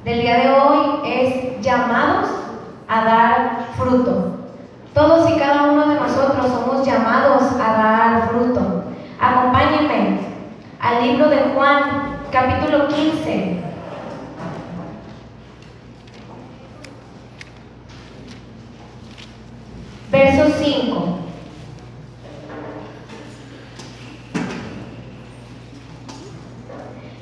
del día de hoy es llamados a dar fruto. Todos y cada uno de nosotros somos llamados a dar fruto. Acompáñenme al libro de Juan, capítulo 15. Verso 5.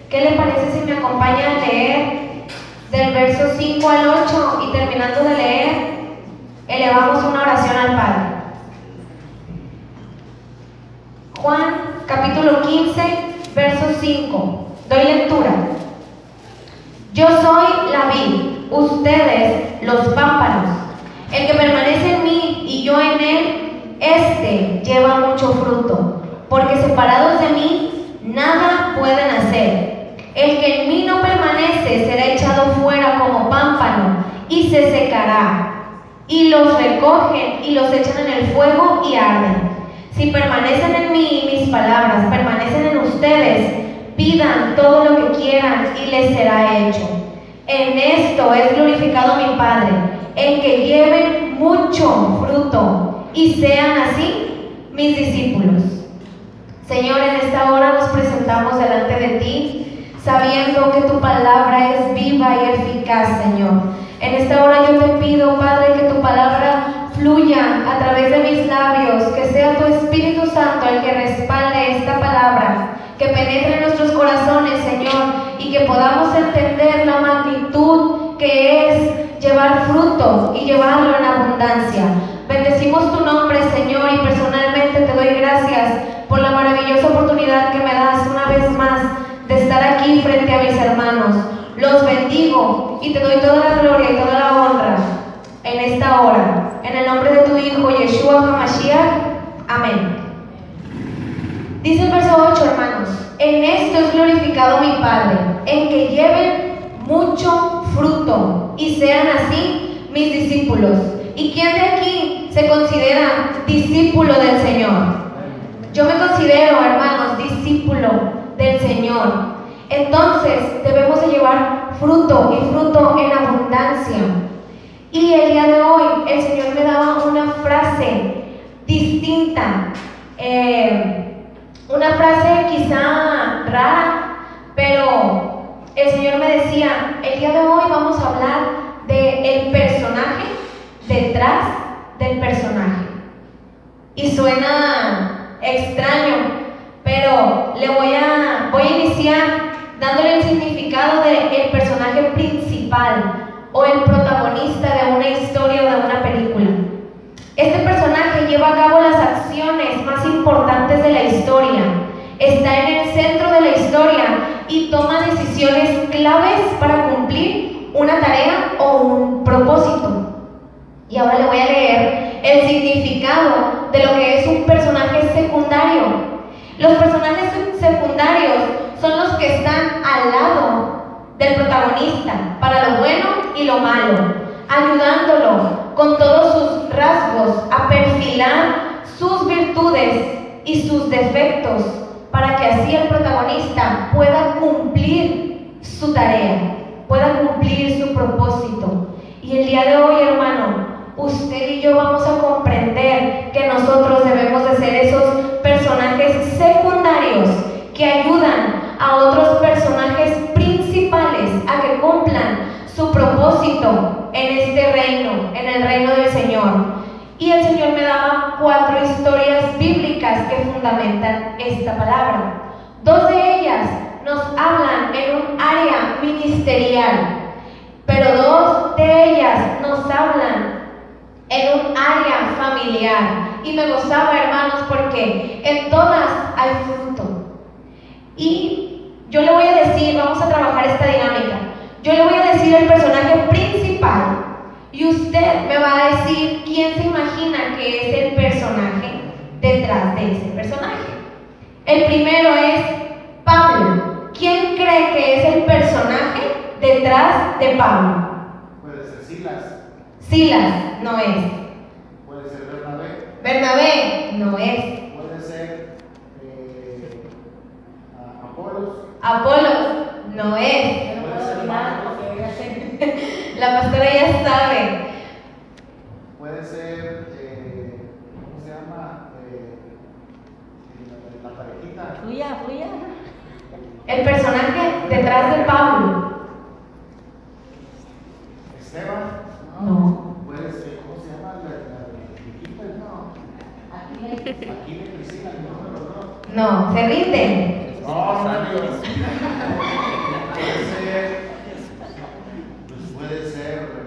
¿Qué le parece si me acompaña a leer del verso 5 al 8 y terminando de leer, elevamos una oración al Padre? Juan, capítulo 15, verso 5. Doy lectura. Yo soy la vid, ustedes los pámpanos. El que permanece en mí y yo en él, este lleva mucho fruto, porque separados de mí, nada pueden hacer. El que en mí no permanece será echado fuera como pámpano y se secará. Y los recogen y los echan en el fuego y arden. Si permanecen en mí y mis palabras permanecen en ustedes, pidan todo lo que quieran y les será hecho. En esto es glorificado mi Padre, en que lleven mucho fruto y sean así mis discípulos. Señor, en esta hora nos presentamos delante de ti, sabiendo que tu palabra es viva y eficaz, Señor. En esta hora yo te pido, Padre, que tu palabra fluya a través de mis labios, que sea tu Espíritu Santo el que respalde esta palabra, que penetre en nuestros corazones, Señor, y que podamos entender la magnitud que es llevar fruto y llevarlo en abundancia. Bendecimos tu nombre, Señor, y personalmente te doy gracias por la maravillosa oportunidad que me das una vez más de estar aquí frente a mis hermanos. Los bendigo y te doy toda la gloria y toda la honra en esta hora. En el nombre de tu Hijo, Yeshua HaMashiach. Amén. Dice el verso 8, hermanos: en esto es glorificado mi Padre, en que lleven mucho fruto y sean así mis discípulos. ¿Y quién de aquí se considera discípulo del Señor? Yo me considero, hermanos, discípulo del Señor. Entonces debemos de llevar fruto y fruto en abundancia. Y el día de hoy el Señor me daba una frase distinta, una frase quizá rara, pero el Señor me decía: el día de hoy vamos a hablar del personaje detrás del personaje. Y suena extraño, pero voy a iniciar dándole el significado del personaje principal o el protagonista de una historia o de una película. Este personaje lleva a cabo las acciones más importantes de la historia, está en el centro de la historia y toma decisiones claves para cumplir una tarea o un propósito. Y ahora le voy a leer el significado de lo que es un personaje secundario. Los personajes secundarios son los que están al lado del protagonista para lo bueno y lo malo, ayudándolo con todos sus rasgos a perfilar sus virtudes y sus defectos para que así el protagonista pueda cumplir su tarea, pueda cumplir su propósito. Y el día de hoy, hermano, usted y yo vamos a comprender que nosotros debemos de ser esos personajes secundarios que ayudan a otros personajes principales a que cumplan su propósito en este reino, en el reino del Señor. Y el Señor me daba 4 historias bíblicas que fundamentan esta palabra. 2 de ellas nos hablan en un área ministerial, pero 2 de ellas nos hablan en un área familiar. Y me gozaba, hermanos, porque en todas hay fruto. Y yo le voy a decir, vamos a trabajar esta dinámica. Yo le voy a decir el personaje principal y usted me va a decir quién se imagina que es el personaje detrás de ese personaje. El primero es Pablo. ¿Quién cree que es el personaje detrás de Pablo? Puede ser Silas. Silas, no es. Puede ser Bernabé. Bernabé, no es. Puede ser Apolos. Apolos, no es. Puede ser Marcos. La pastora ya sabe. Puede ser, ¿cómo se llama? La parejita. Fluya. El personaje detrás de Pablo. Esteban. No. Puede ser, ¿cómo se llama? La viejita, no. Aquí le Cristina, no. No, se rinden. No, Dios. Puede ser,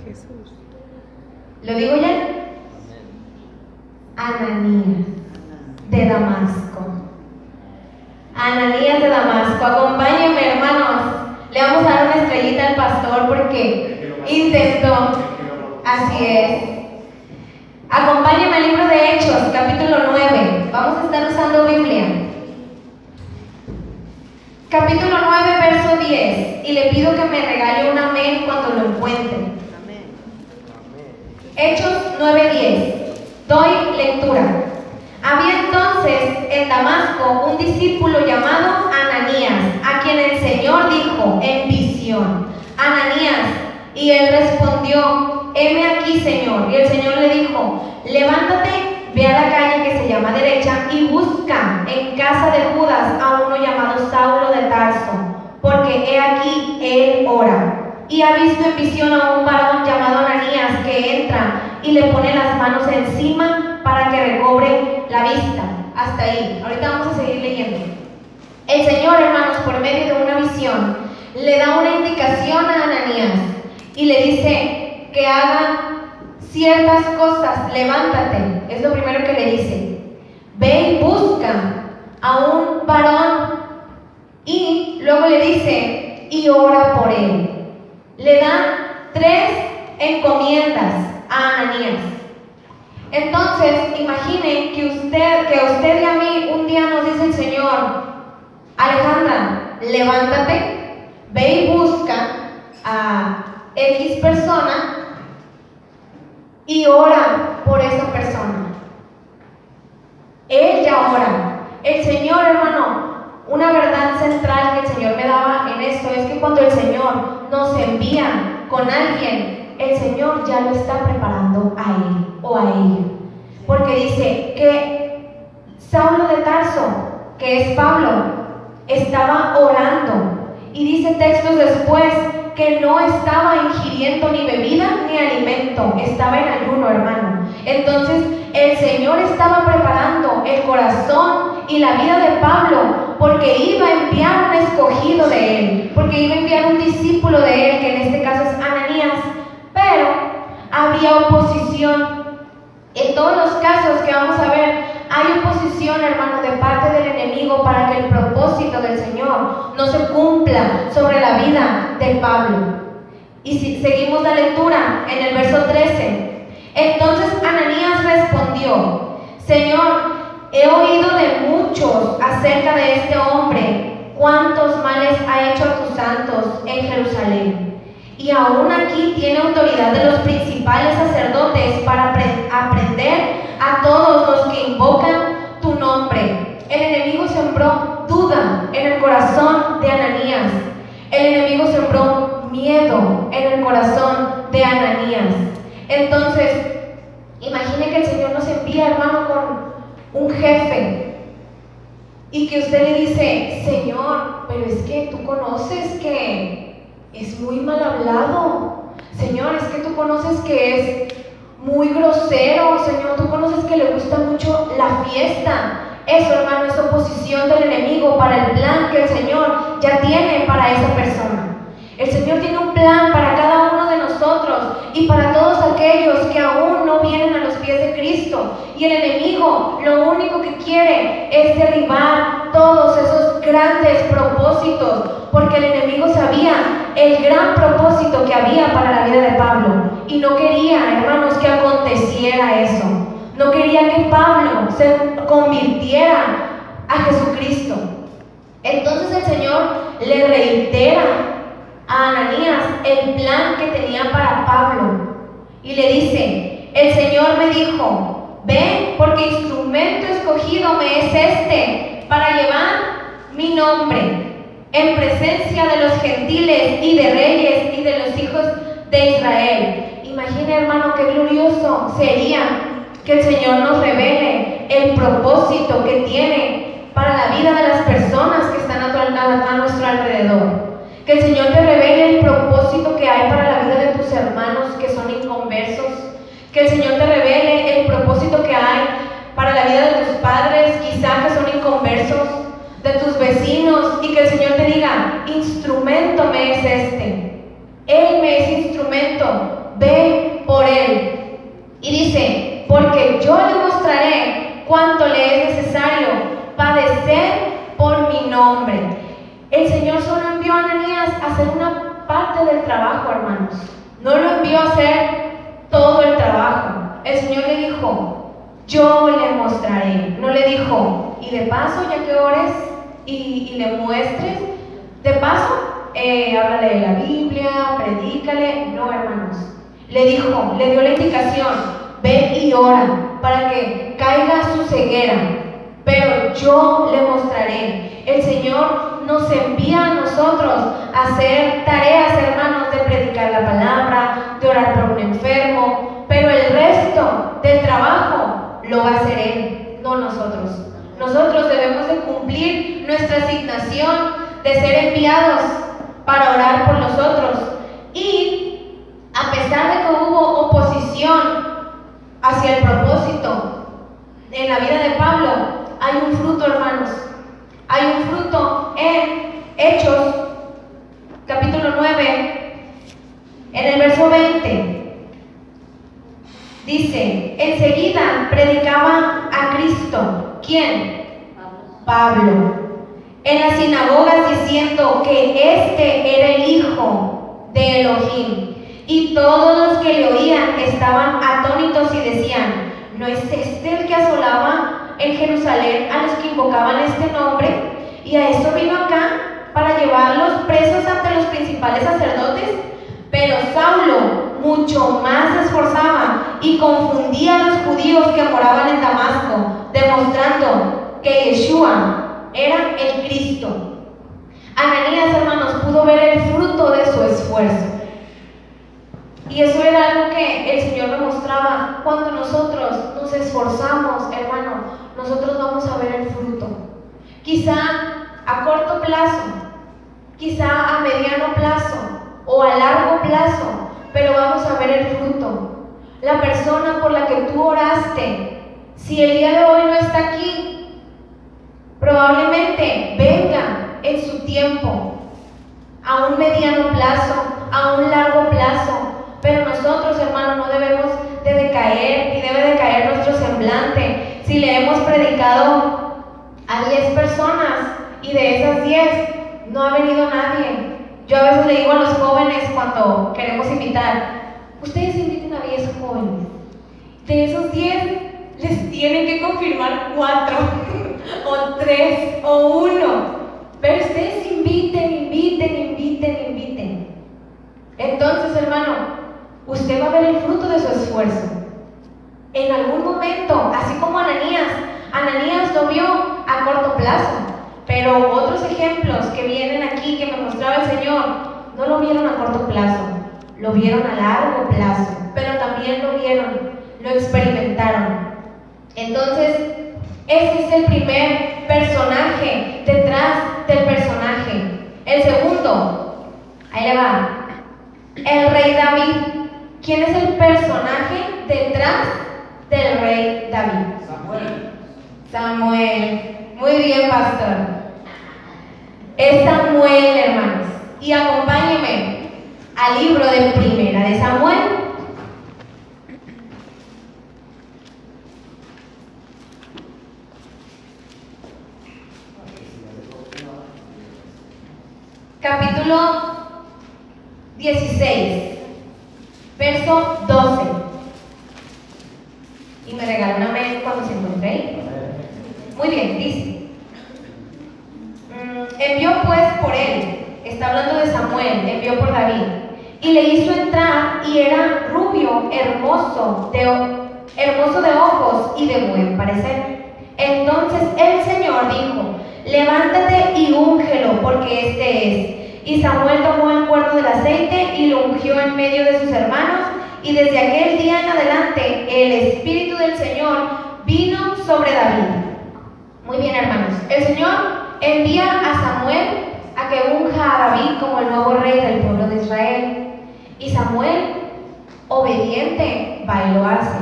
Jesús. ¿Lo digo ya? Ananías de Damasco. Ananías de Damasco. Acompáñenme, hermanos. Le vamos a dar una estrellita al pastor porque intentó. Así es. Acompáñenme al libro de Hechos, capítulo 9. Vamos a estar usando Biblia. Capítulo 9, verso 10. Y le pido que me regale un amén cuando lo encuentre. Hechos 9:10. Doy lectura. Había entonces en Damasco un discípulo llamado Ananías, a quien el Señor dijo en visión: Ananías. Y él respondió: heme aquí, Señor. Y el Señor le dijo: levántate, ve a la calle que se llama Derecha y busca en casa de Judas a uno llamado Saulo de Tarso, porque he aquí él ora. Y ha visto en visión a un varón llamado Ananías que entra y le pone las manos encima para que recobre la vista. Hasta ahí. Ahorita vamos a seguir leyendo. El Señor, hermanos, por medio de una visión, le da una indicación a Ananías y le dice que haga ciertas cosas. Levántate, es lo primero que le dice. Ve y busca a un varón, y luego le dice: y ora por él. Le dan 3 encomiendas a Ananías. Entonces, imagine que a usted y a mí un día nos dice el Señor: Alejandra, levántate, ve y busca a X persona y ora por esa persona. Él ya ora. El Señor, hermano, una verdad central que el Señor me daba en esto es que cuando el Señor nos envía con alguien, el Señor ya lo está preparando a él o a ella. Porque dice que Saulo de Tarso, que es Pablo, estaba orando. Y dice textos después que no estaba ingiriendo ni bebida ni alimento, estaba en ayuno, hermano. Entonces el Señor estaba preparando el corazón y la vida de Pablo, porque iba a enviar un escogido de él, porque iba a enviar un discípulo de él, que en este caso es Ananías. Pero había oposición. En todos los casos que vamos a ver, hay oposición, hermano, de parte del enemigo para que el propósito del Señor no se cumpla sobre la vida de Pablo. Y si seguimos la lectura en el verso 13, entonces Ananías respondió: Señor, he oído de muchos acerca de este hombre, cuántos males ha hecho a tus santos en Jerusalén. Y aún aquí tiene autoridad de los principales sacerdotes para aprender a todos los que invocan tu nombre. El enemigo sembró duda en el corazón de Ananías. El enemigo sembró miedo en el corazón de Ananías. Entonces, imagine que el Señor nos envía, hermano, con un jefe y que usted le dice: Señor, pero es que tú conoces que es muy mal hablado. Señor, es que tú conoces que es muy grosero. Señor, tú conoces que le gusta mucho la fiesta. Eso, hermano, es oposición del enemigo para el plan que el Señor ya tiene para esa persona. El Señor tiene un plan para cada uno de nosotros y para todos aquellos que aún no vienen a los pies de Cristo. Y el enemigo lo único que quiere es derribar todos esos grandes propósitos, porque el enemigo sabía el gran propósito que había para la vida de Pablo y no quería, hermanos, que aconteciera eso. No quería que Pablo se convirtiera a Jesucristo. Entonces el Señor le reitera a Ananías el plan que tenía para Pablo y le dice: el Señor me dijo: ve, porque instrumento escogido me es este para llevar mi nombre en presencia de los gentiles y de reyes y de los hijos de Israel. Imagina, hermano, qué glorioso sería que el Señor nos revele el propósito que tiene para la vida de las personas que están a nuestro alrededor. Que el Señor te revele el propósito que hay para la vida de tus hermanos que son inconversos. Que el Señor te revele el propósito que hay para la vida de tus padres, quizá que son inconversos, de tus vecinos, y que el Señor te diga: instrumento me es este, Él me es instrumento, ve por Él. Y dice: porque yo le mostraré cuánto le es necesario padecer por mi nombre. El Señor solo envió a Ananías a hacer una parte del trabajo, hermanos. No lo envió a hacer todo el trabajo. El Señor le dijo: yo le mostraré. No le dijo: y de paso, ya que ores y le muestres, de paso, háblale de la Biblia, predícale. No, hermanos. Le dijo, le dio la indicación: ve y ora para que caiga su ceguera, pero yo le mostraré. El Señor nos envía a nosotros a hacer tareas, hermanos, de predicar la palabra, de orar por un enfermo, pero el resto del trabajo lo va a hacer Él, no nosotros. Nosotros debemos de cumplir nuestra asignación de ser enviados para orar por los otros. Y a pesar de que hubo oposición hacia el propósito en la vida de Pablo, hay un fruto, hermanos. Hay un fruto en Hechos, capítulo 9, en el verso 20. Dice: enseguida predicaba a Cristo. ¿Quién? Pablo. En las sinagogas, diciendo que este era el Hijo de Elohim. Y todos los que le oían estaban atónitos y decían: ¿no es este el que asolaba en Jerusalén a los que invocaban este nombre? Y a esto vino acá para llevarlos presos ante los principales sacerdotes. Pero Saulo mucho más se esforzaba y confundía a los judíos que moraban en Damasco, demostrando que Yeshua era el Cristo. Ananías, hermanos, pudo ver el fruto de su esfuerzo. Y eso era algo que el Señor me mostraba. Cuando nosotros nos esforzamos, hermano, nosotros vamos a ver el fruto. Quizá a corto plazo, quizá a mediano plazo o a largo plazo, pero vamos a ver el fruto. La persona por la que tú oraste, si el día de hoy no está aquí, probablemente venga en su tiempo, a un mediano plazo, a un largo plazo. Pero nosotros, hermanos, no debemos de decaer, ni debe de caer nuestro semblante. Si le hemos predicado a 10 personas y de esas 10 no ha venido nadie. Yo a veces le digo a los jóvenes cuando queremos invitar: ustedes inviten a 10 jóvenes. De esos 10 les tienen que confirmar 4 o 3 o 1. Pero ustedes inviten. Entonces, hermano, usted va a ver el fruto de su esfuerzo. En algún momento, así como Ananías lo vio a corto plazo, pero otros ejemplos que vienen aquí que me mostraba el Señor, no lo vieron a corto plazo, lo vieron a largo plazo, pero también lo vieron, lo experimentaron. Entonces, ese es el primer personaje detrás del personaje. El segundo, ahí le va, el rey David. ¿Quién es el personaje detrás del rey David? Samuel. Muy bien, pastor. Es Samuel, hermanos. Y acompáñenme al libro de Primera de Samuel. Capítulo 16. Verso 12. Y me regaló una amén cuando se encuentre ahí. Muy bien, dice: envió pues por él, está hablando de Samuel, envió por David, y le hizo entrar, y era rubio, hermoso de ojos y de buen parecer. Entonces el Señor dijo: levántate y úngelo, porque este es. Y Samuel tomó el cuerno del aceite y lo ungió en medio de sus hermanos, y desde aquel día en adelante el Espíritu del Señor vino sobre David. Muy bien, hermanos, el Señor envía a Samuel a que unja a David como el nuevo rey del pueblo de Israel. Y Samuel, obediente, va y lo hace.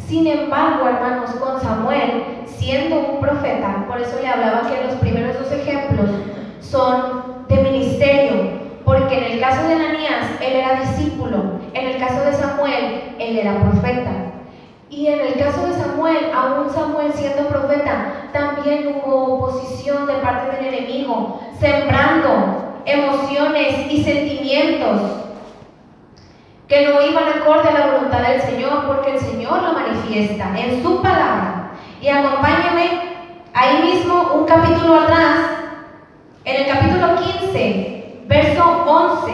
Sin embargo, hermanos, con Samuel, siendo un profeta, por eso le hablaba que los primeros dos ejemplos son de ministerio, porque en el caso de Ananías, él era discípulo, en el caso de Samuel, él era profeta. Y en el caso de Samuel, aún Samuel siendo profeta, también hubo oposición de parte del enemigo, sembrando emociones y sentimientos que no iban acorde a la voluntad del Señor, porque el Señor lo manifiesta en su palabra. Y acompáñame ahí mismo un capítulo atrás, en el capítulo 15, verso 11,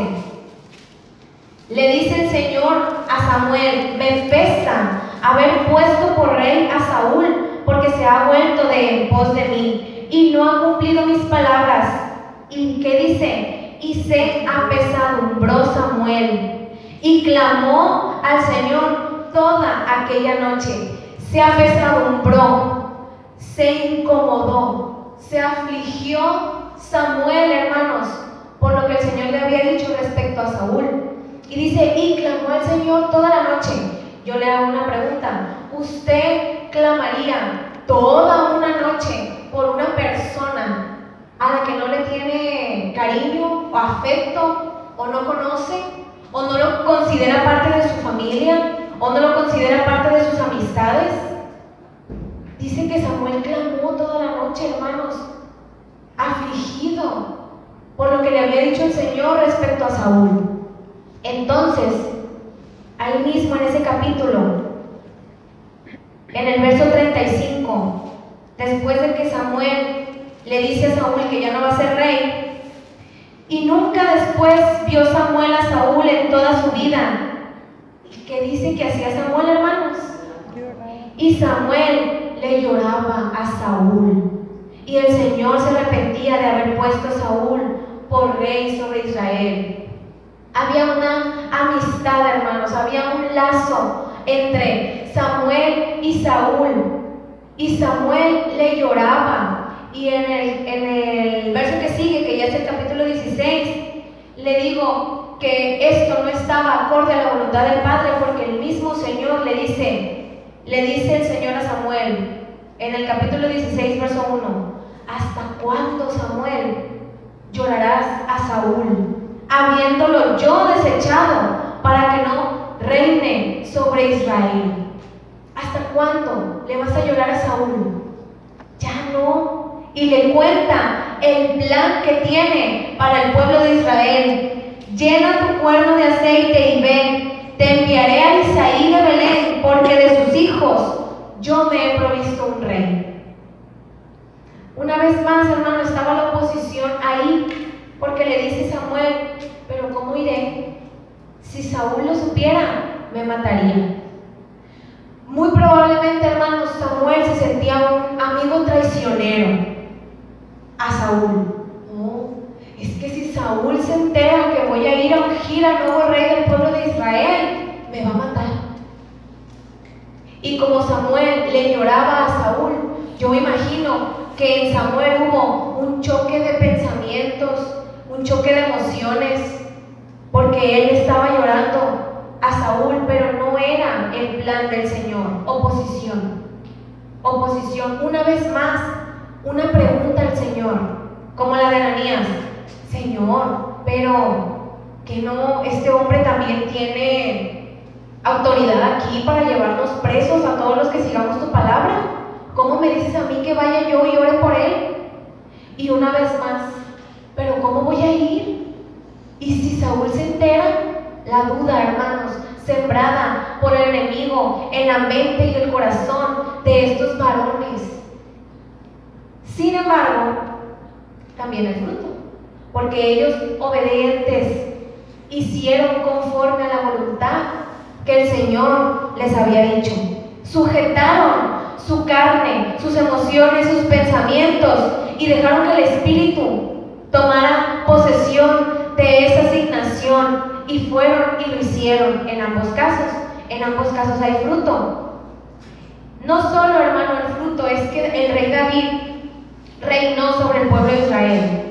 le dice el Señor a Samuel: me pesa haber puesto por rey a Saúl, porque se ha vuelto de en pos de mí, y no ha cumplido mis palabras. ¿Y qué dice? Y se apesadumbró Samuel, y clamó al Señor toda aquella noche. Se apesadumbró, se incomodó, se afligió Samuel, hermanos, por lo que el Señor le había dicho respecto a Saúl. Y dice, y clamó al Señor toda la noche. Yo le hago una pregunta: ¿usted clamaría toda una noche por una persona a la que no le tiene cariño o afecto, o no conoce, o no lo considera parte de su familia, o no lo considera parte de sus amistades? Dice que Samuel clamó toda la noche, hermanos, afligido por lo que le había dicho el Señor respecto a Saúl. Entonces, ahí mismo en ese capítulo, en el verso 35, después de que Samuel le dice a Saúl que ya no va a ser rey, y nunca después vio Samuel a Saúl en toda su vida. ¿Y qué dice que hacía Samuel, hermanos? Y Samuel le lloraba a Saúl, y el Señor se arrepentía de haber puesto a Saúl por rey sobre Israel. Había una amistad, hermanos, había un lazo entre Samuel y Saúl, y Samuel le lloraba. Y en el verso que sigue, que ya es el capítulo 16, le digo que esto no estaba acorde a la voluntad del Padre, porque el mismo Señor le dice el Señor a Samuel, en el capítulo 16, verso 1, ¿hasta cuándo, Samuel, llorarás a Saúl, habiéndolo yo desechado para que no reine sobre Israel? ¿Hasta cuándo le vas a llorar a Saúl? Ya no. Y le cuenta el plan que tiene para el pueblo de Israel. Llena tu cuerno de aceite y ven, te enviaré a Isaí de Belén, porque de sus hijos yo me he provisto un rey. Una vez más, hermano, estaba la oposición ahí, porque le dice Samuel, pero ¿cómo iré? Si Saúl lo supiera, me mataría. Muy probablemente, hermanos, Samuel se sentía un amigo traicionero a Saúl. No, es que si Saúl se entera que voy a ir a ungir al nuevo rey del pueblo de Israel, me va a matar. Y como Samuel le lloraba a Saúl, yo me imagino que en Samuel hubo un choque de pensamientos, un choque de emociones, porque él estaba llorando a Saúl, pero no era el plan del Señor. Oposición. Una vez más, una pregunta al Señor, como la de Ananías: Señor, pero que no, este hombre también tiene autoridad aquí para llevarnos presos a todos los que sigamos tu palabra. ¿Cómo me dices a mí que vaya yo y ore por él? Y una vez más, pero ¿cómo voy a ir? Y si Saúl se entera, la duda, hermanos, sembrada por el enemigo en la mente y el corazón de estos varones. Sin embargo, también el fruto, porque ellos, obedientes, hicieron conforme a la voluntad que el Señor les había dicho. Sujetaron su carne, sus emociones, sus pensamientos, y dejaron que el Espíritu tomara posesión de esa asignación y fueron y lo hicieron. En ambos casos hay fruto. No solo, hermano, el fruto es que el rey David reinó sobre el pueblo de Israel.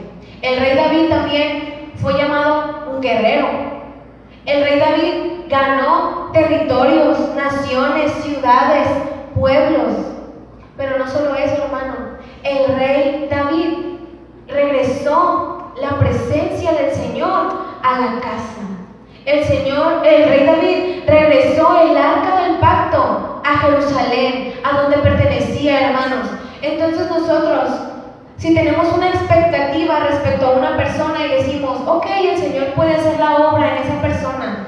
El rey David también fue llamado un guerrero. El rey David ganó territorios, naciones, ciudades, pueblos. Pero no solo eso, hermano. El rey David regresó la presencia del Señor a la casa. El rey David regresó el arca del pacto a Jerusalén, a donde pertenecía, hermanos. Entonces nosotros, si tenemos una expectativa respecto a una persona y decimos, ok, el Señor puede hacer la obra en esa persona,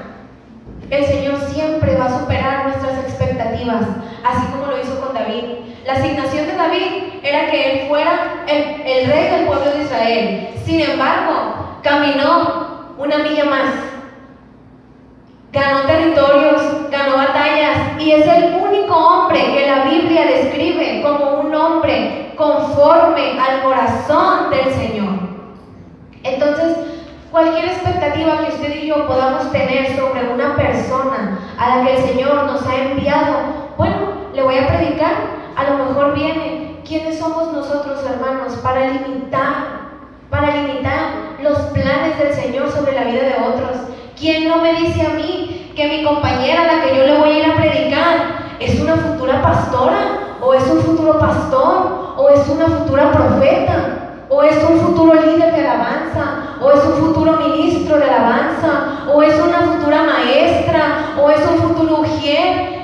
el Señor siempre va a superar nuestras expectativas, así como lo hizo con David. La asignación de David era que él fuera el rey del pueblo de Israel. Sin embargo, caminó una milla más, ganó territorios, ganó batallas, y es el único hombre que la Biblia describe como un hombre conforme al corazón del Señor. Entonces, cualquier expectativa que usted y yo podamos tener sobre una persona a la que el Señor nos ha enviado, bueno, le voy a predicar, a lo mejor viene. ¿Quiénes somos nosotros, hermanos, para limitar los planes del Señor sobre la vida de otros? ¿Quién no me dice a mí que mi compañera, a la que yo le voy a ir a predicar, es una futura pastora, o es un futuro pastor, o es una futura profeta, o es un futuro líder de alabanza, o es un futuro ministro de alabanza, o es una futura maestra, o es un futuro ujier?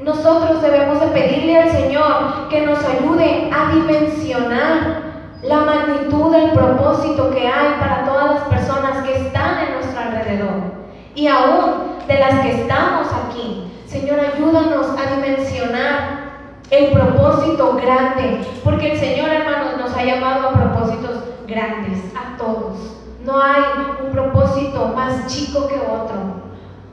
Nosotros debemos de pedirle al Señor que nos ayude a dimensionar la magnitud del propósito que hay para todas las personas que están en nuestro alrededor, y aún de las que estamos aquí. Señor, ayúdanos a dimensionar el propósito grande, porque el Señor, hermanos, nos ha llamado a propósitos grandes, a todos. No hay un propósito más chico que otro.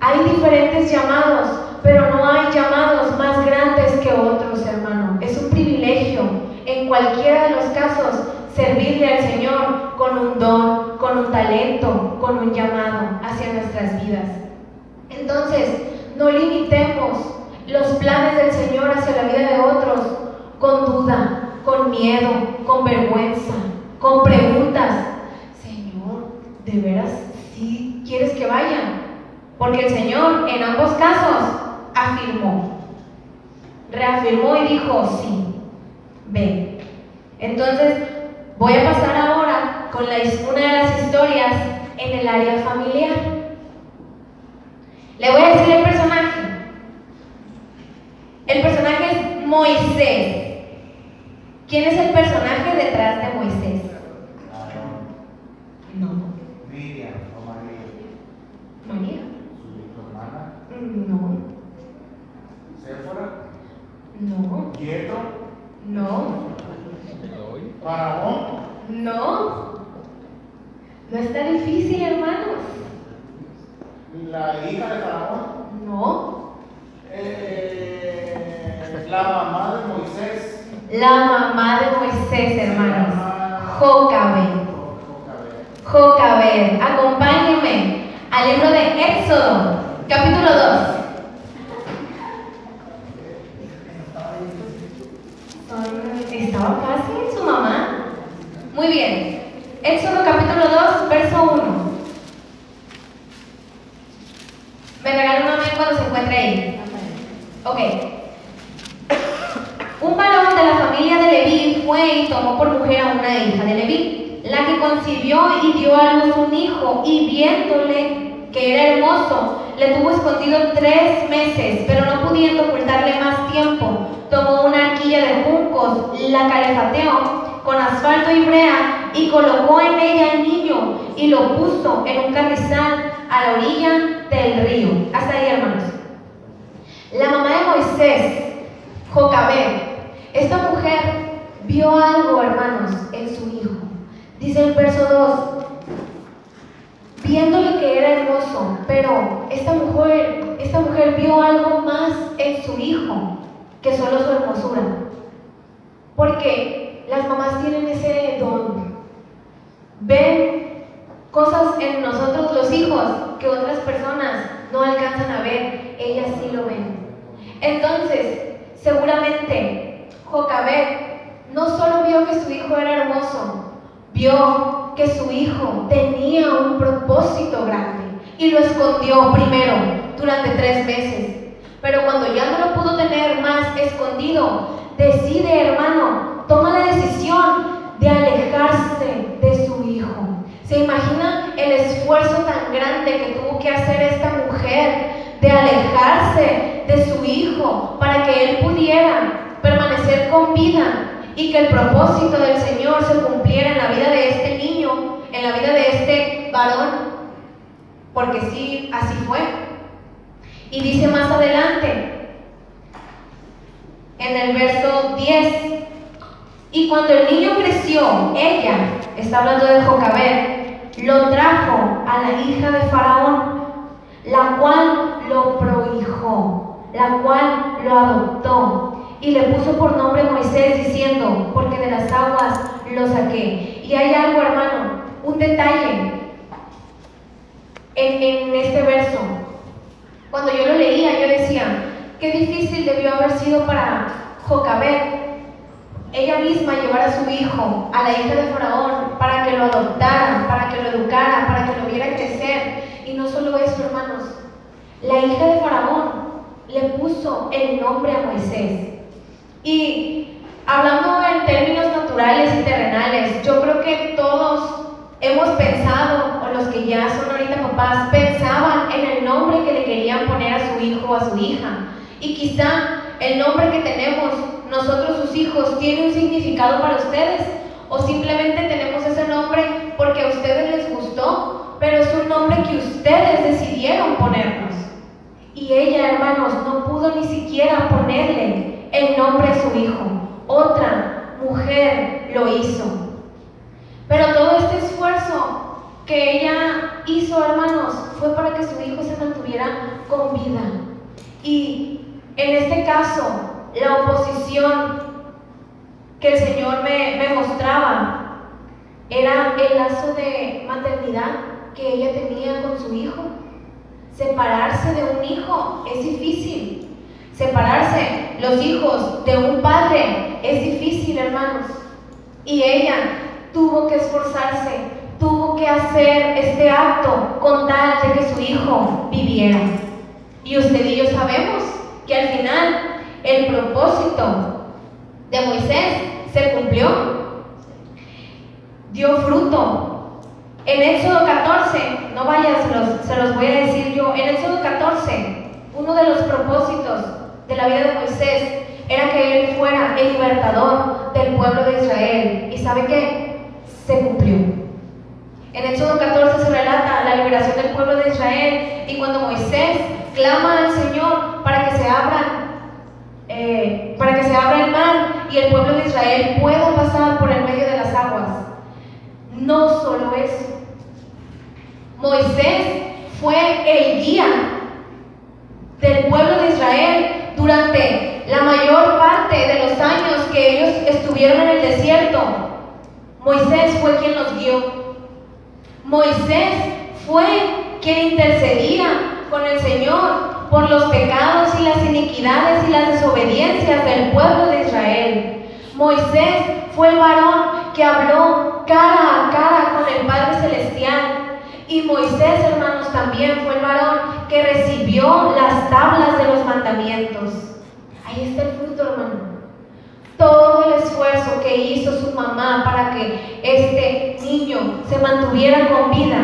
Hay diferentes llamados, pero no hay llamados más grandes que otros, hermano. Es un privilegio, en cualquiera de los casos, servirle al Señor con un don, con un talento, con un llamado hacia nuestras vidas. Entonces, no limitemos los planes del Señor hacia la vida de otros con duda, con miedo, con vergüenza, con preguntas. Señor, ¿de veras sí quieres que vaya? Porque el Señor en ambos casos afirmó, reafirmó y dijo, sí, ven. Entonces, voy a pasar ahora con una de las historias en el área familiar. Le voy a decir el personaje. El personaje es Moisés. ¿Quién es el personaje detrás de Moisés? No. Miriam o María. ¿María? Su hermana. No. Séfora. No. Yetro. No. Faraón. No. No está difícil, hermanos. La hija de Faraón. No. La mamá de Moisés. La mamá de Moisés, hermanos. Jocabed. Jocabed. Acompáñenme al libro de Éxodo, capítulo 2. Estaba fácil su mamá. Muy bien. Éxodo capítulo 2, verso 1. Me regala un amén cuando se encuentre ahí. Ok. Un varón de la familia de Leví fue y tomó por mujer a una hija de Leví, la que concibió y dio a luz un hijo, y viéndole que era hermoso, le tuvo escondido 3 meses, pero no pudiendo ocultarle más tiempo, tomó una arquilla de juncos, la calefateó con asfalto y brea, y colocó en ella el niño, y lo puso en un carrizal a la orilla del río. Hasta ahí, hermanos. La mamá de Moisés, Jocabed, esta mujer vio algo, hermanos, en su hijo. Dice el verso 2, viéndole que era hermoso, pero esta mujer vio algo más en su hijo que solo su hermosura. Porque las mamás tienen ese don. Ven cosas en nosotros los hijos que otras personas no alcanzan a ver, ellas sí lo ven. Entonces, seguramente Jocabed no solo vio que su hijo era hermoso, vio que su hijo tenía un propósito grande y lo escondió primero durante 3 meses. Pero cuando ya no lo pudo tener más escondido, decide, hermano, toma la decisión de alejarse de su hijo. ¿Se imagina el esfuerzo tan grande que tuvo que hacer esta mujer de alejarse de su hijo para que él pudiera permanecer con vida y que el propósito del Señor se cumpliera en la vida de este niño, en la vida de este varón? Porque sí, así fue. Y dice más adelante, en el verso 10, y cuando el niño creció, ella, está hablando de Jocabed, lo trajo a la hija de Faraón, la cual lo prohijó, la cual lo adoptó, y le puso por nombre Moisés, diciendo, porque de las aguas lo saqué. Y hay algo, hermano, un detalle en este verso. Cuando yo lo leía, yo decía, qué difícil debió haber sido para Jocabed ella misma llevar a su hijo, a la hija de Faraón, para que lo adoptara, para que lo educara, para que lo viera crecer. Y no solo eso, hermanos, la hija de Faraón le puso el nombre a Moisés. Y hablando en términos naturales y terrenales, yo creo que todos hemos pensado, o los que ya son ahorita papás, pensaban en el nombre que le querían poner a su hijo o a su hija. Y quizá el nombre que tenemos nosotros, sus hijos, tiene un significado para ustedes, o simplemente tenemos ese nombre porque a ustedes les gustó, pero es un nombre que ustedes decidieron ponernos. Y ella, hermanos, no pudo ni siquiera ponerle el nombre a su hijo. Otra mujer lo hizo. Pero todo este esfuerzo que ella hizo, hermanos, fue para que su hijo se mantuviera con vida. Y en este caso, la oposición que el Señor me mostraba era el lazo de maternidad que ella tenía con su hijo. Separarse de un hijo es difícil. Separarse los hijos de un padre es difícil, hermanos. Y ella tuvo que esforzarse, tuvo que hacer este acto con tal de que su hijo viviera. Y usted y yo sabemos que al final el propósito de Moisés se cumplió, dio fruto. En Éxodo 14, no vayas, se los voy a decir yo. En Éxodo 14, uno de los propósitos de la vida de Moisés era que él fuera el libertador del pueblo de Israel. ¿Y sabe qué? Se cumplió. En Éxodo 14 se relata la liberación del pueblo de Israel, y cuando Moisés clama al Señor para que se abra el mar y el pueblo de Israel pueda pasar por el medio de las aguas. No solo eso, Moisés fue el guía del pueblo de Israel durante la mayor parte de los años que ellos estuvieron en el desierto. Moisés fue quien los guió. Moisés fue quien intercedía con el Señor por los pecados y las iniquidades y las desobediencias del pueblo de Israel. Moisés fue el varón que habló cara a cara con el Padre Celestial. Y Moisés, hermanos, también fue el varón que recibió las tablas de los mandamientos. Ahí está el fruto, hermano. Todo el esfuerzo que hizo su mamá para que este niño se mantuviera con vida.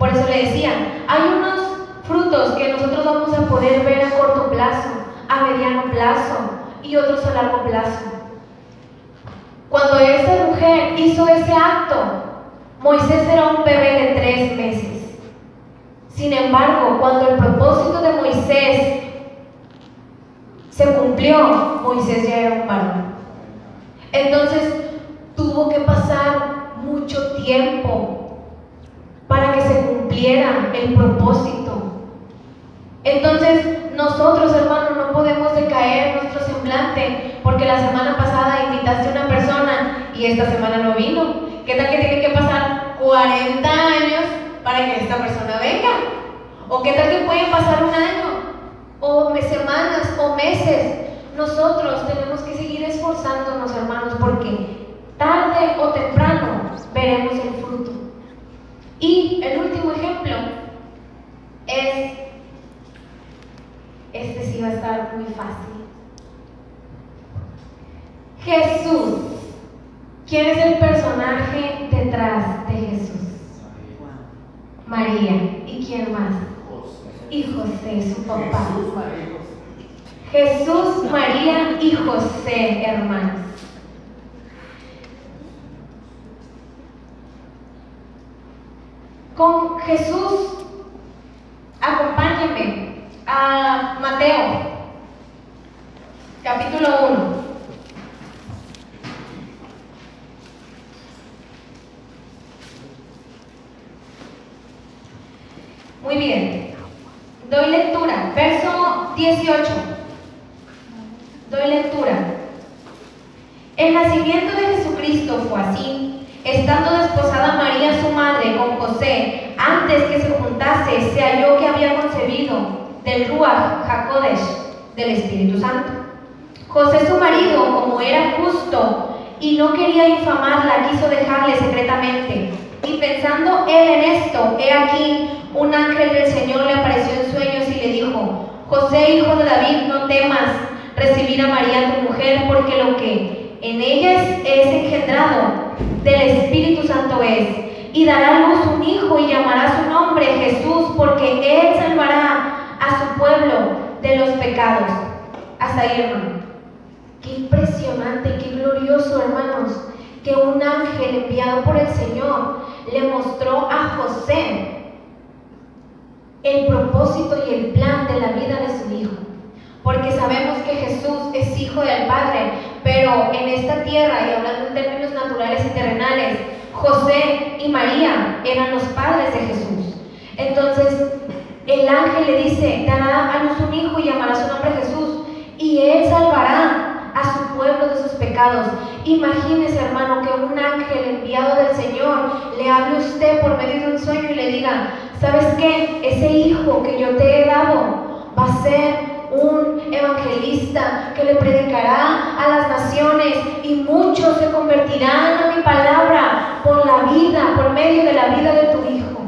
Por eso le decía, hay unos frutos que nosotros vamos a poder ver a corto plazo, a mediano plazo y otros a largo plazo. Cuando esta mujer hizo ese acto, Moisés era un bebé de 3 meses. Sin embargo, cuando el propósito de Moisés se cumplió, Moisés ya era un varón. Entonces tuvo que pasar mucho tiempo para que se cumpliera el propósito. Entonces nosotros, hermanos, no podemos decaer nuestro semblante, porque la semana pasada invitaste a una persona y esta semana no vino. ¿Qué tal que tiene que pasar 40 años para que esta persona venga? ¿O qué tal que puede pasar un año, o semanas, o meses? Nosotros tenemos que seguir esforzándonos, hermanos, porque tarde o temprano veremos el fruto. Y el último ejemplo es, este sí va a estar muy fácil. Jesús. ¿Quién es el personaje detrás de Jesús? María. ¿Y quién más? Y José, su papá. Jesús, María y José, hermanos. Con Jesús, acompáñenme a Mateo, capítulo 1. Muy bien, doy lectura, verso 18. Doy lectura. El nacimiento de Jesucristo fue así. Estando desposada María su madre con José, antes que se juntase, se halló que había concebido del Ruach HaKodesh, del Espíritu Santo. José su marido, como era justo y no quería infamarla, quiso dejarle secretamente. Y pensando él en esto, he aquí, un ángel del Señor le apareció en sueños y le dijo: José, hijo de David, no temas recibir a María tu mujer, porque lo que en ella es engendrado del Espíritu Santo es, y dará a luz un hijo y llamará su nombre Jesús, porque él salvará a su pueblo de los pecados. Hasta ahí, hermano. Qué impresionante, qué glorioso, hermanos, que un ángel enviado por el Señor le mostró a José el propósito y el plan de la vida de su hijo. Porque sabemos que Jesús es hijo del Padre, pero en esta tierra, y hablando en términos naturales y terrenales, José y María eran los padres de Jesús. Entonces, el ángel le dice: dará a luz un hijo y llamará su nombre Jesús, y él salvará a su pueblo de sus pecados. Imagínese, hermano, que un ángel enviado del Señor le hable a usted por medio de un sueño y le diga: ¿sabes qué? Ese hijo que yo te he dado va a ser un evangelista que le predicará a las naciones, y muchos se convertirán a mi palabra por la vida, por medio de la vida de tu hijo.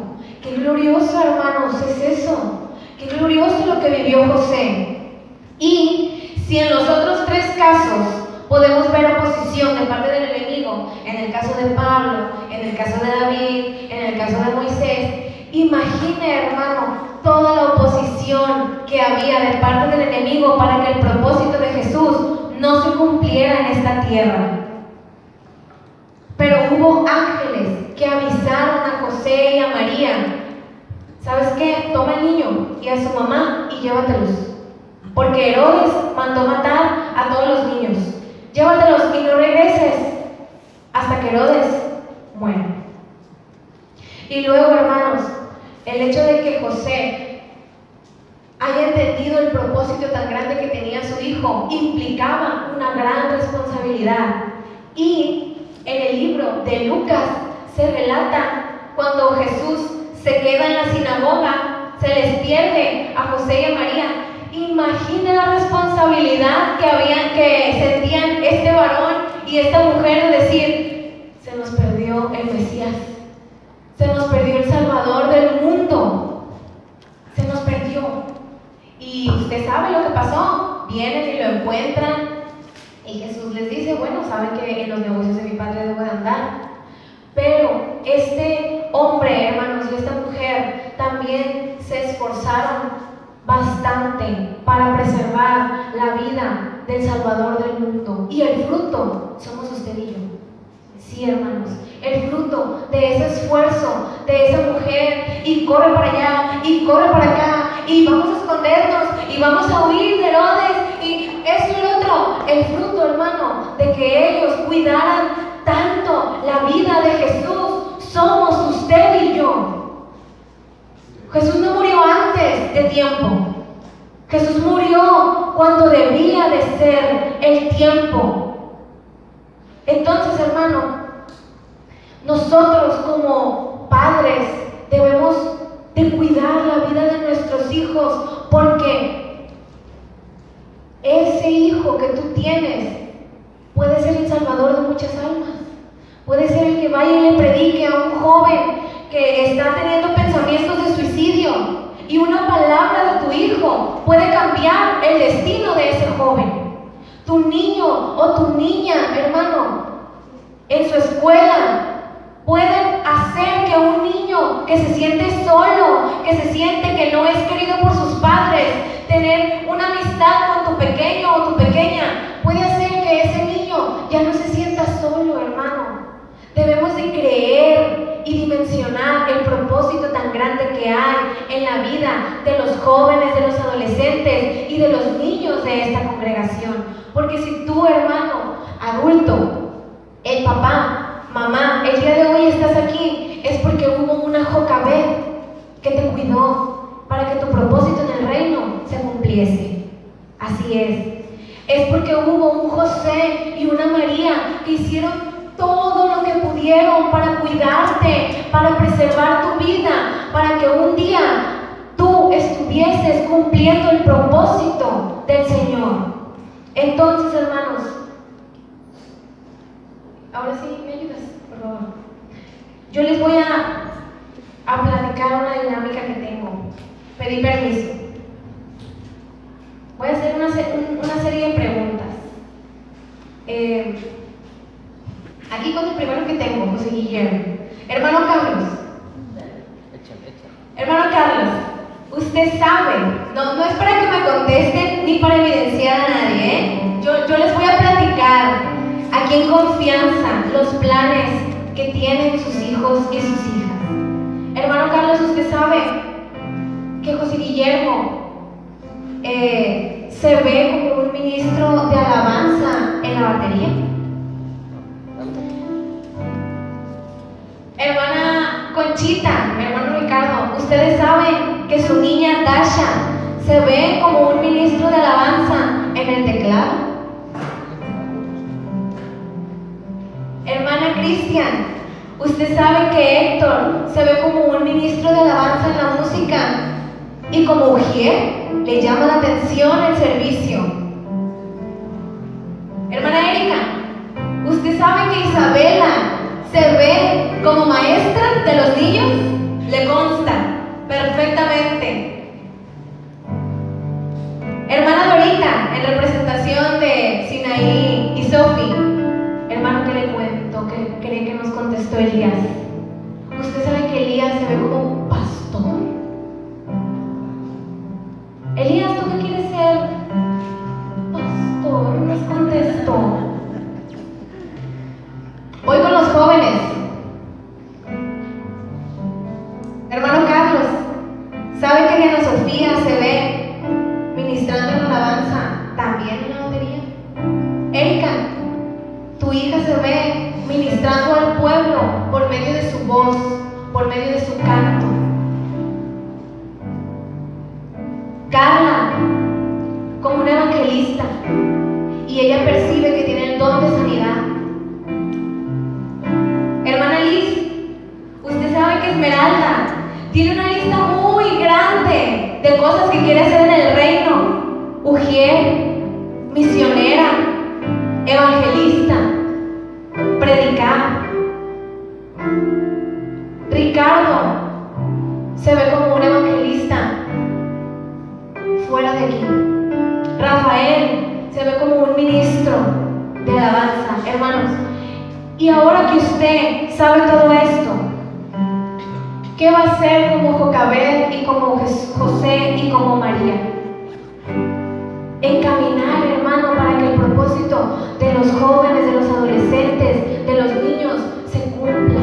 Qué glorioso, hermanos, es eso. Qué glorioso lo que vivió José. Y si en los otros tres casos podemos ver oposición de parte del enemigo, en el caso de Pablo, en el caso de David, en el caso de Moisés, imagine, hermano, toda la oposición que había de parte del enemigo para que el propósito de Jesús no se cumpliera en esta tierra. Pero hubo ángeles que avisaron a José y a María: ¿sabes qué? Toma al niño y a su mamá y llévatelos, porque Herodes mandó matar a todos los niños. Llévatelos y no regreses hasta que Herodes muera. Y luego, hermanos, el hecho de que José haya entendido el propósito tan grande que tenía su hijo implicaba una gran responsabilidad. Y en el libro de Lucas se relata cuando Jesús se queda en la sinagoga, se les pierde a José y a María. Imaginen la responsabilidad que sentían este varón y esta mujer de decir: se nos perdió el Mesías, se nos perdió el Salvador del mundo, se nos perdió. Y usted sabe lo que pasó. Vienen y lo encuentran, y Jesús les dice: bueno, saben que en los negocios de mi Padre debo de andar. Pero este hombre, hermanos, y esta mujer también se esforzaron bastante para preservar la vida del Salvador del mundo. Y el fruto somos usted y yo. Sí, hermanos, el fruto de ese esfuerzo de esa mujer, y corre para allá y corre para acá, y vamos a escondernos y vamos a huir de Herodes y esto y lo otro. El fruto, hermano, de que ellos cuidaran tanto la vida de Jesús somos usted y yo. Jesús no murió antes de tiempo. Jesús murió cuando debía de ser el tiempo. Entonces, hermano, nosotros como padres debemos de cuidar la vida de nuestros hijos, porque ese hijo que tú tienes puede ser el salvador de muchas almas. Puede ser el que vaya y le predique a un joven que está teniendo pensamientos de suicidio, y una palabra de tu hijo puede cambiar el destino de ese joven. Tu niño o tu niña, hermano, en su escuela pueden hacer que un niño que se siente solo, que se siente que no es querido por sus padres, tener una amistad con tu pequeño o tu pequeña, puede hacer que ese niño ya no se sienta solo, hermano. Debemos de creer y dimensionar el propósito tan grande que hay en la vida de los jóvenes, de los adolescentes y de los niños de esta congregación. Porque si tú, hermano, adulto, el papá, mamá, el día de hoy estás aquí, es porque hubo una Jocabed que te cuidó para que tu propósito en el reino se cumpliese. Así es. Es porque hubo un José y una María que hicieron todo lo que pudieron para cuidarte, para preservar tu vida, para que un día tú estuvieses cumpliendo el propósito del Señor. Entonces, hermanos, ahora sí, ¿me ayudas? Por favor. Yo les voy a platicar una dinámica que tengo. Pedí permiso. Voy a hacer una serie de preguntas. Aquí con el primero que tengo, José Guillermo. Hermano Carlos. Hermano Carlos, usted sabe, no es para que me contesten ni para evidenciar a nadie, ¿eh? Yo les voy a platicar aquí en confianza los planes que tienen sus hijos y sus hijas. Hermano Carlos, usted sabe que José Guillermo se ve como un ministro de alabanza en la batería. Hermana Conchita, hermano Ricardo, ustedes saben que su niña Dasha se ve como un ministro de alabanza en el teclado. Hermana Cristian, usted sabe que Héctor se ve como un ministro de alabanza en la música, y como Ujier le llama la atención el servicio. Hermana Erika, usted sabe que Isabela se ve como maestra de los niños, le consta perfectamente. Hermana Dorita, en representación de Sinaí y Sofi, hermano, ¿qué le cuento? ¿Qué cree que nos contestó Elías? Usted sabe que Elías se ve como un pastor. Elías, ¿tú qué quieres ser? Pastor, nos contestó. Voy con los jóvenes. Hermano Carlos, ¿sabe que Diana Sofía se ve ministrando en la alabanza también en la batería? Erika, tu hija se ve ministrando al pueblo por medio de su voz, por medio de su canto. Carla, como una evangelista, y ella percibe que tiene el don de sanidad. Hermana Liz, usted sabe que Esmeralda tiene una lista muy grande de cosas que quiere hacer en el reino. Ujier, misionera, evangelista, predicar. Ricardo se ve como un evangelista fuera de aquí. Rafael se ve como un ministro de alabanza. Hermanos, y ahora que usted sabe todo esto, ¿qué va a hacer como Jocabed y como José y como María? Encaminar, hermano, para que el propósito de los jóvenes, de los adolescentes, de los niños se cumpla.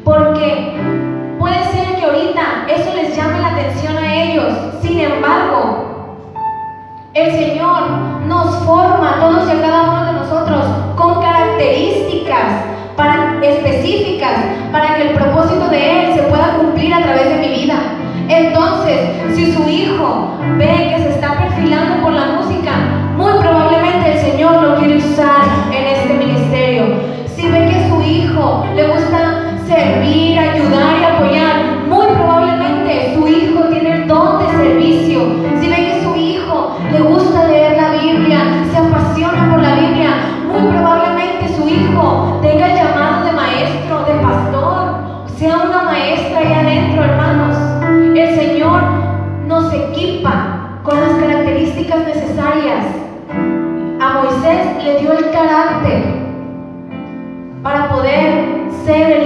Porque puede ser que ahorita eso les llame la atención a ellos. Sin embargo, el Señor nos forma a todos y a cada uno de nosotros con características específicas para que el propósito de Él se pueda cumplir a través de mi vida. Entonces, si su hijo ve que se está perfilando por la música, muy probablemente el Señor lo quiere usar en este ministerio.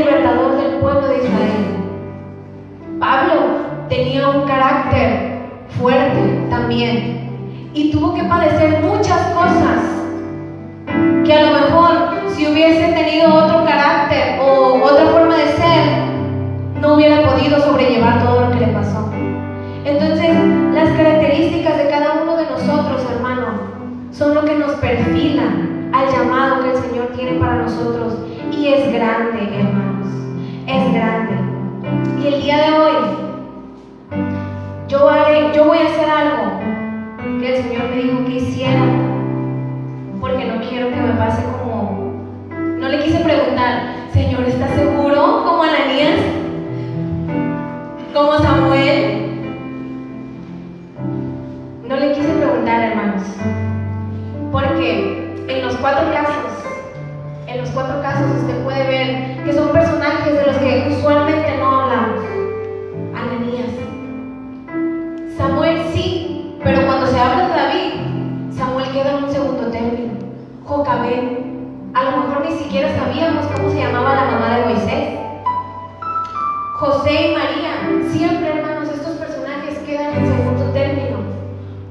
libertador del pueblo de Israel. Pablo tenía un carácter fuerte también y tuvo que padecer muchas cosas que a lo mejor si hubiese tenido otro carácter o otra forma de ser, no hubiera podido sobrellevar todo lo que le pasó. Entonces, las características de cada uno de nosotros, hermano, son lo que nos perfilan al llamado que el Señor tiene para nosotros. Y es grande, hermanos, es grande. Y el día de hoy, yo voy a hacer algo que el Señor me dijo que hiciera, porque no quiero que me pase como, no le quise preguntar, Señor, ¿estás seguro? Como Ananías, como Samuel. No le quise preguntar, hermanos, porque en los cuatro casos usted puede ver que son personajes de los que usualmente no hablamos. Ananías, Samuel sí, pero cuando se habla de David, Samuel queda en un segundo término. Jocabed, a lo mejor ni siquiera sabíamos cómo se llamaba la mamá de Moisés. José y María, siempre, hermanos, estos personajes quedan en segundo término,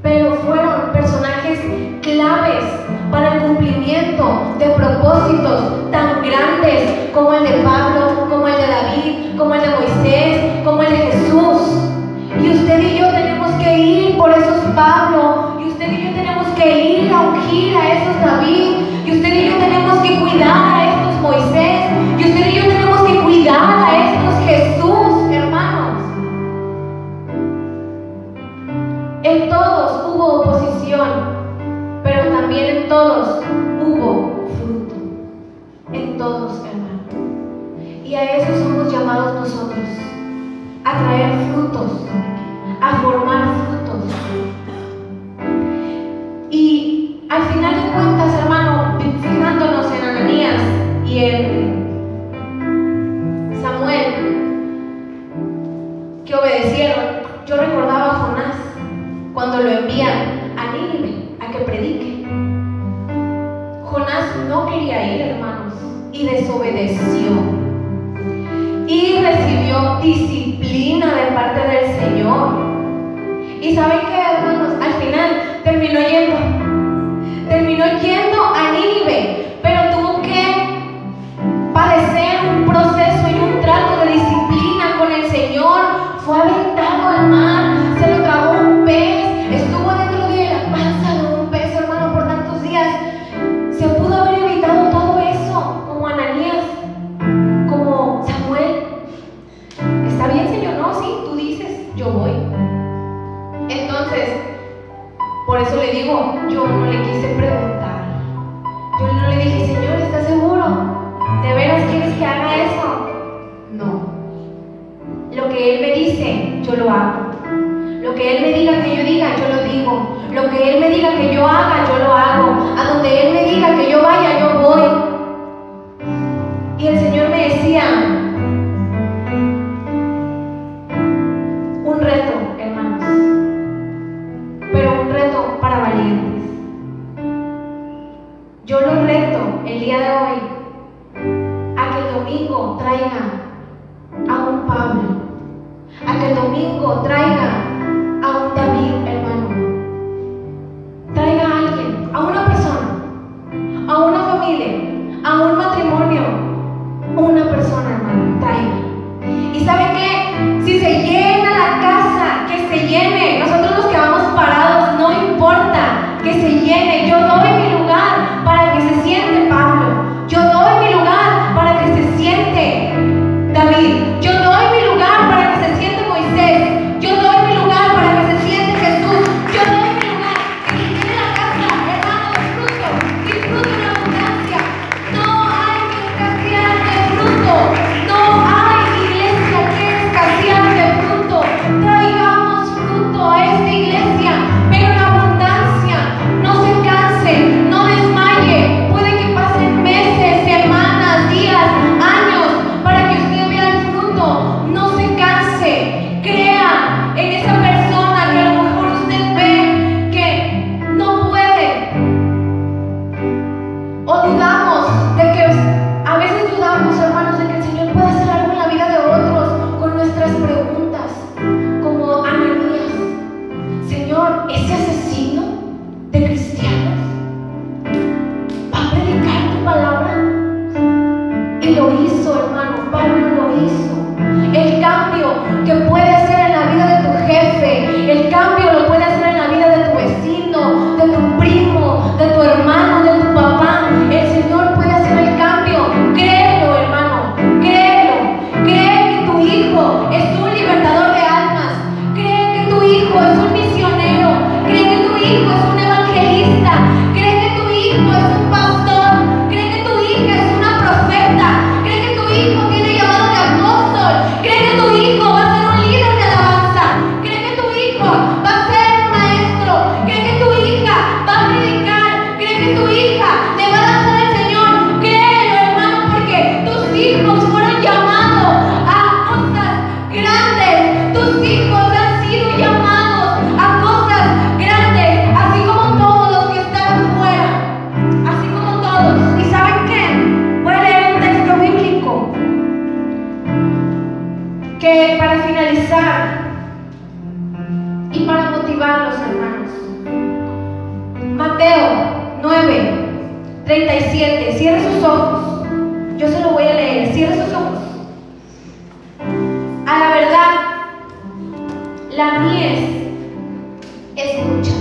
pero fueron personajes claves para el cumplimiento de propósitos tan grandes como el de Pablo, como el de David, como el de Moisés, como el de Jesús. Y usted y yo tenemos que ir por esos Pablo, y usted y yo tenemos que ir a ungir a esos David, y usted y yo tenemos que cuidar a estos Moisés, y usted y yo tenemos que cuidar a estos Jesús, hermanos. En todos hubo oposición, pero también en todos hubo fruto. En todos, hermano. Y a eso somos llamados nosotros, a traer frutos, a formar frutos. Y al final de cuentas, hermano, fijándonos en Ananías y en Samuel, que obedecieron, yo recordaba a Jonás cuando lo envían a Nínive a que predique. Jonás no quería ir, hermanos, y desobedeció. Y recibió disciplina de parte del Señor. ¿Y saben qué, hermanos? Al final terminó yendo a Nínive, pero tuvo que padecer un proceso y un trato de disciplina con el Señor. Fue aventado al mar, se lo tragó un pez, estuvo dentro de la panza de un pez, hermano, por tantos días. Se pudo haber evitado todo eso, como Ananías, como Samuel. ¿Está bien, Señor? No, sí, tú dices, yo voy. Entonces, por eso le digo, yo no le quise preguntar. Yo no le dije, Señor, ¿estás seguro? ¿De veras quieres que haga eso? No. Lo que Él me dice, yo lo hago. Lo que Él me diga que yo diga, yo lo digo. Lo que Él me diga que yo haga, yo lo hago. A donde Él me diga que yo vaya, yo voy. Y el Señor me decía, un reto, hermanos, pero un reto para valientes. Yo lo reto el día de hoy a que el domingo traiga a un Pablo, a que el domingo traiga a un David, hermano. Traiga a alguien, a una persona, a una familia, a un matrimonio, una persona, hermano, traiga. ¿Y sabe qué? Si se llena la casa, que se llene. Nosotros nos quedamos parados, no importa que se llene. Yo doy mi lugar para que se siente Pablo. Yo doy mi lugar para que se siente David. Yo doy mi lugar para que se siente Moisés. Yo doy mi que para finalizar y para motivarlos, hermanos, Mateo 9:37, cierre sus ojos, yo se lo voy a leer, cierre sus ojos. A la verdad, la mies es mucha.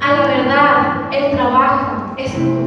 A la verdad, el trabajo es mucho.